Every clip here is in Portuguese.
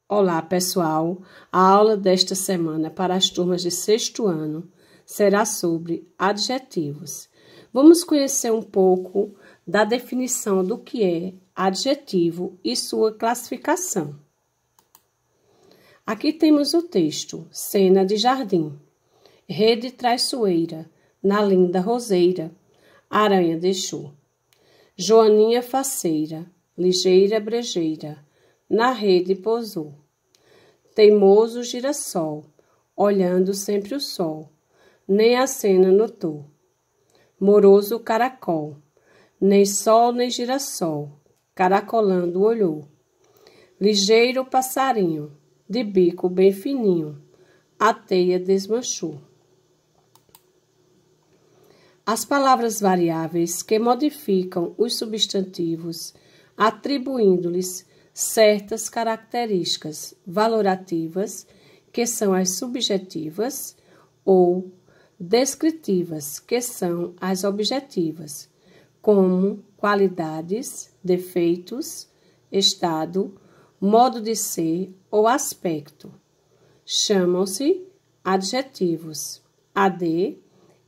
Olá, pessoal! A aula desta semana para as turmas de sexto ano será sobre adjetivos. Vamos conhecer um pouco da definição do que é adjetivo e sua classificação. Aqui temos o texto: cena de jardim, rede traiçoeira, na linda roseira, aranha deixou. Joaninha faceira, ligeira brejeira, na rede pousou. Teimoso girassol, olhando sempre o sol, nem a cena notou. Moroso caracol, nem sol nem girassol, caracolando olhou. Ligeiro passarinho, de bico bem fininho, a teia desmanchou. As palavras variáveis que modificam os substantivos, atribuindo-lhes certas características valorativas, que são as subjetivas, ou descritivas, que são as objetivas, como qualidades, defeitos, estado, modo de ser ou aspecto. Chamam-se adjetivos. AD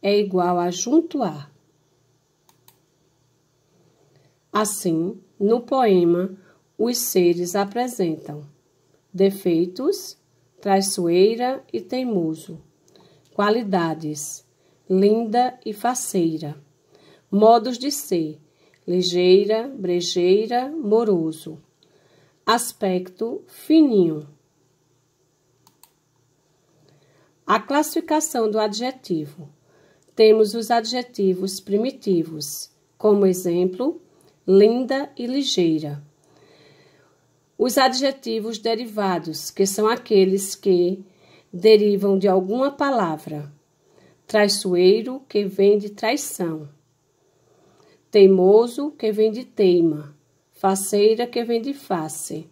é igual a junto a. Assim, no poema, os seres apresentam defeitos, traiçoeira e teimoso, qualidades, linda e faceira, modos de ser, ligeira, brejeira, moroso, aspecto, fininho. A classificação do adjetivo. Temos os adjetivos primitivos, como exemplo, linda e ligeira. Os adjetivos derivados, que são aqueles que derivam de alguma palavra. Traiçoeiro, que vem de traição. Teimoso, que vem de teima. Faceira, que vem de face.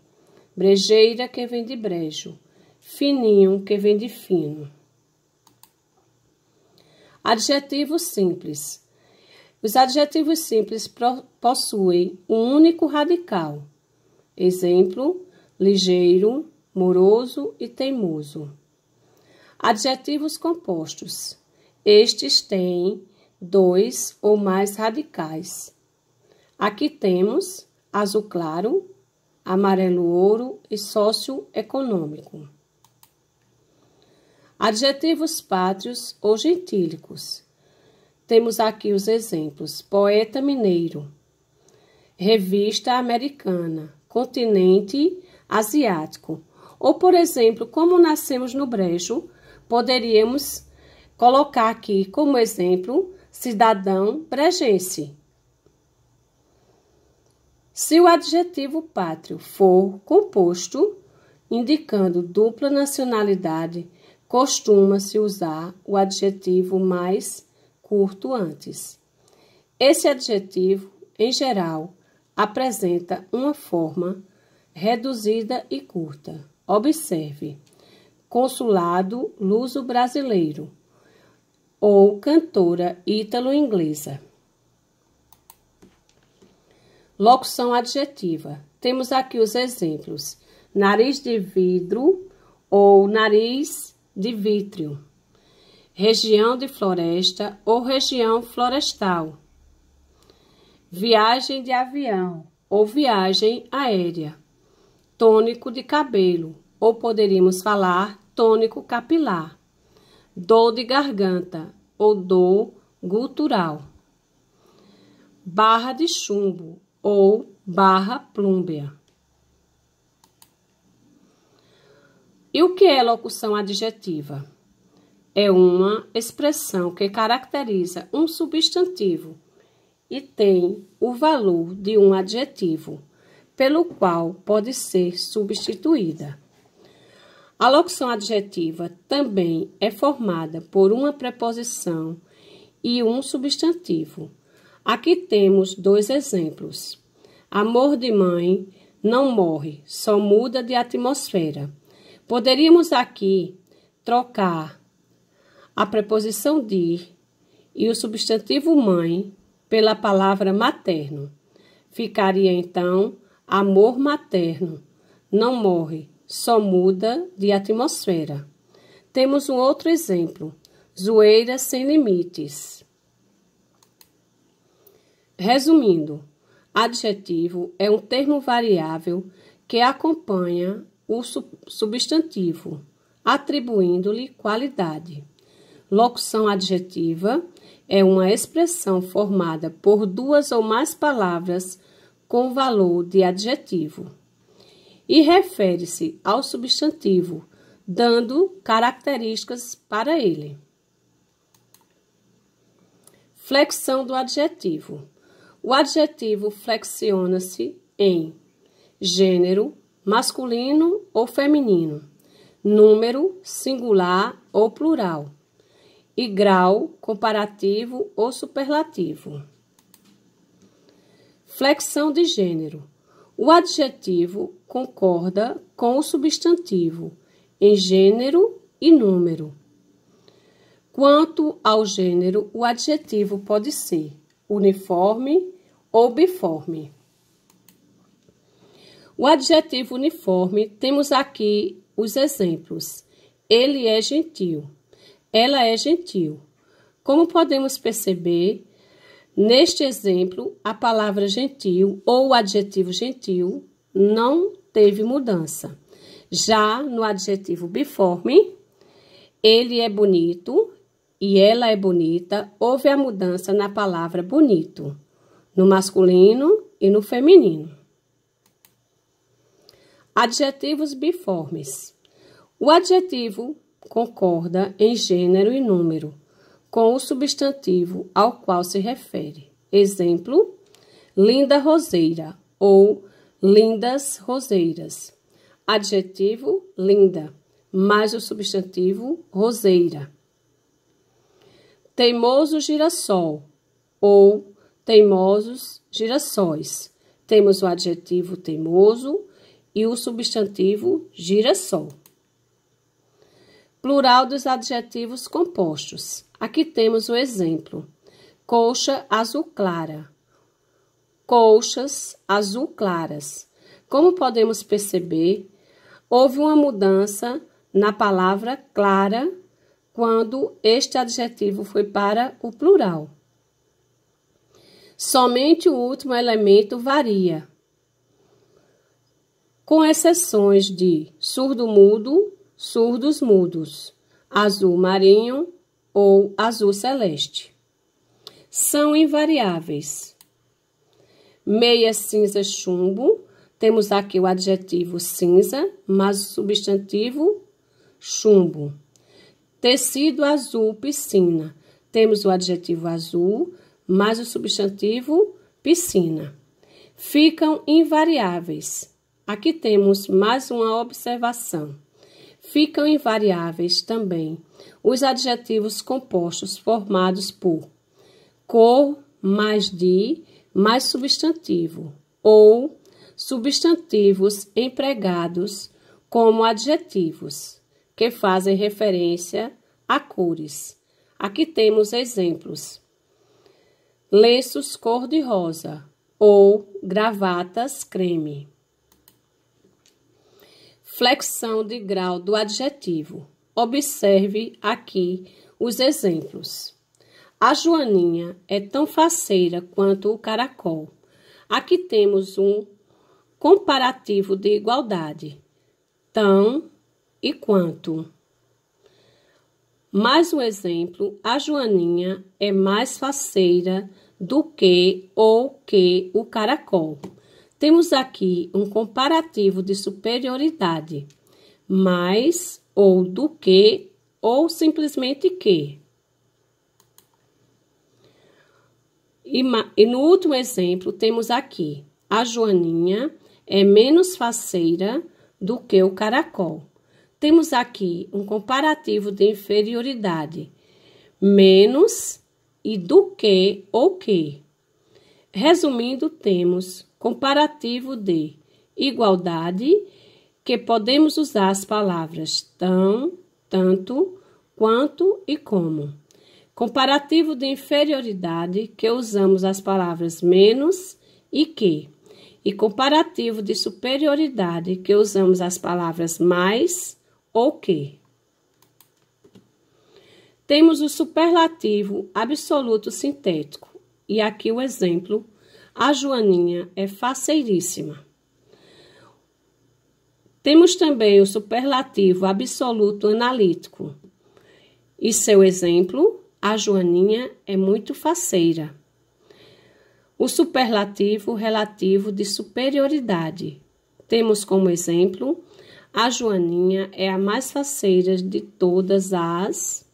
Brejeira, que vem de brejo. Fininho, que vem de fino. Adjetivo simples. Os adjetivos simples possuem um único radical. Exemplo, ligeiro, moroso e teimoso. Adjetivos compostos. Estes têm 2 ou mais radicais. Aqui temos azul claro, amarelo ouro e socioeconômico. Adjetivos pátrios ou gentílicos. Temos aqui os exemplos: poeta mineiro, revista americana, continente asiático. Ou, por exemplo, como nascemos no Brejo, poderíamos colocar aqui como exemplo cidadão brejense. Se o adjetivo pátrio for composto, indicando dupla nacionalidade, costuma-se usar o adjetivo mais curto antes. Esse adjetivo, em geral, apresenta uma forma reduzida e curta. Observe: consulado luso-brasileiro ou cantora ítalo-inglesa. Locução adjetiva. Temos aqui os exemplos: nariz de vidro ou nariz de vítreo, região de floresta ou região florestal, viagem de avião ou viagem aérea, tônico de cabelo, ou poderíamos falar tônico capilar, dor de garganta ou dor gutural, barra de chumbo ou barra plúmbea. E o que é locução adjetiva? É uma expressão que caracteriza um substantivo e tem o valor de um adjetivo, pelo qual pode ser substituída. A locução adjetiva também é formada por uma preposição e um substantivo. Aqui temos 2 exemplos. Amor de mãe não morre, só muda de atmosfera. Poderíamos aqui trocar a preposição de e o substantivo mãe pela palavra materno. Ficaria então amor materno, não morre, só muda de atmosfera. Temos um outro exemplo, zoeira sem limites. Resumindo, adjetivo é um termo variável que acompanha o substantivo, atribuindo-lhe qualidade. Locução adjetiva é uma expressão formada por duas ou mais palavras com valor de adjetivo e refere-se ao substantivo, dando características para ele. Flexão do adjetivo. O adjetivo flexiona-se em gênero, masculino ou feminino, número, singular ou plural, e grau, comparativo ou superlativo. Flexão de gênero. O adjetivo concorda com o substantivo em gênero e número. Quanto ao gênero, o adjetivo pode ser uniforme ou biforme. O adjetivo uniforme, temos aqui os exemplos. Ele é gentil. Ela é gentil. Como podemos perceber, neste exemplo, a palavra gentil ou o adjetivo gentil não teve mudança. Já no adjetivo biforme, ele é bonito e ela é bonita, houve a mudança na palavra bonito, no masculino e no feminino. Adjetivos biformes. O adjetivo concorda em gênero e número com o substantivo ao qual se refere. Exemplo, linda roseira ou lindas roseiras. Adjetivo, linda, mais o substantivo, roseira. Teimoso girassol ou teimosos girassóis. Temos o adjetivo teimoso e o substantivo girassol. Plural dos adjetivos compostos. Aqui temos o exemplo. Colcha azul clara. Colchas azul claras. Como podemos perceber, houve uma mudança na palavra clara quando este adjetivo foi para o plural. Somente o último elemento varia, com exceções de surdo-mudo, surdos-mudos, azul marinho ou azul celeste. São invariáveis. Meia cinza chumbo, temos aqui o adjetivo cinza, mais o substantivo chumbo. Tecido azul piscina, temos o adjetivo azul, mais o substantivo piscina. Ficam invariáveis. Aqui temos mais uma observação. Ficam invariáveis também os adjetivos compostos formados por cor mais de mais substantivo ou substantivos empregados como adjetivos que fazem referência a cores. Aqui temos exemplos. Lenços cor-de-rosa ou gravatas creme. Flexão de grau do adjetivo. Observe aqui os exemplos. A Joaninha é tão faceira quanto o caracol. Aqui temos um comparativo de igualdade. Tão e quanto. Mais um exemplo, a Joaninha é mais faceira do que ou que o caracol. Temos aqui um comparativo de superioridade, mais ou do que ou simplesmente que. E no último exemplo temos aqui, a Joaninha é menos faceira do que o caracol. Temos aqui um comparativo de inferioridade, menos e do que ou que. Resumindo, temos comparativo de igualdade, que podemos usar as palavras tão, tanto, quanto e como. Comparativo de inferioridade, que usamos as palavras menos e que. E comparativo de superioridade, que usamos as palavras mais ou que. Temos o superlativo absoluto sintético. E aqui o exemplo: a Joaninha é faceiríssima. Temos também o superlativo absoluto analítico. E seu exemplo: a Joaninha é muito faceira. O superlativo relativo de superioridade. Temos como exemplo: a Joaninha é a mais faceira de todas as.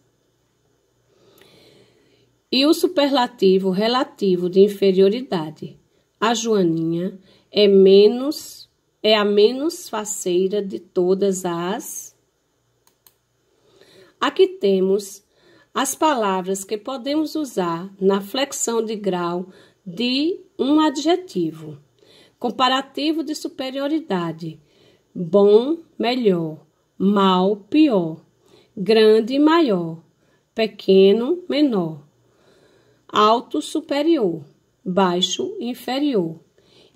E o superlativo relativo de inferioridade. A Joaninha é a menos faceira de todas as. Aqui temos as palavras que podemos usar na flexão de grau de um adjetivo. Comparativo de superioridade: bom, melhor; mal, pior; grande, maior; pequeno, menor; alto, superior; baixo, inferior.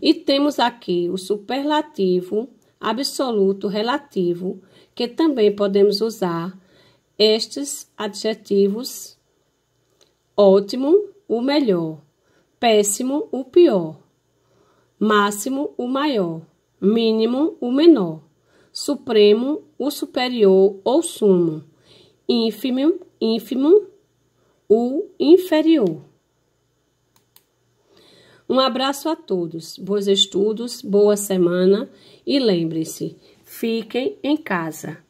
E temos aqui o superlativo absoluto relativo, que também podemos usar estes adjetivos: ótimo, o melhor; péssimo, o pior; máximo, o maior; mínimo, o menor; supremo, o superior ou sumo; ínfimo, o inferior. Um abraço a todos, bons estudos, boa semana e lembre-se, fiquem em casa.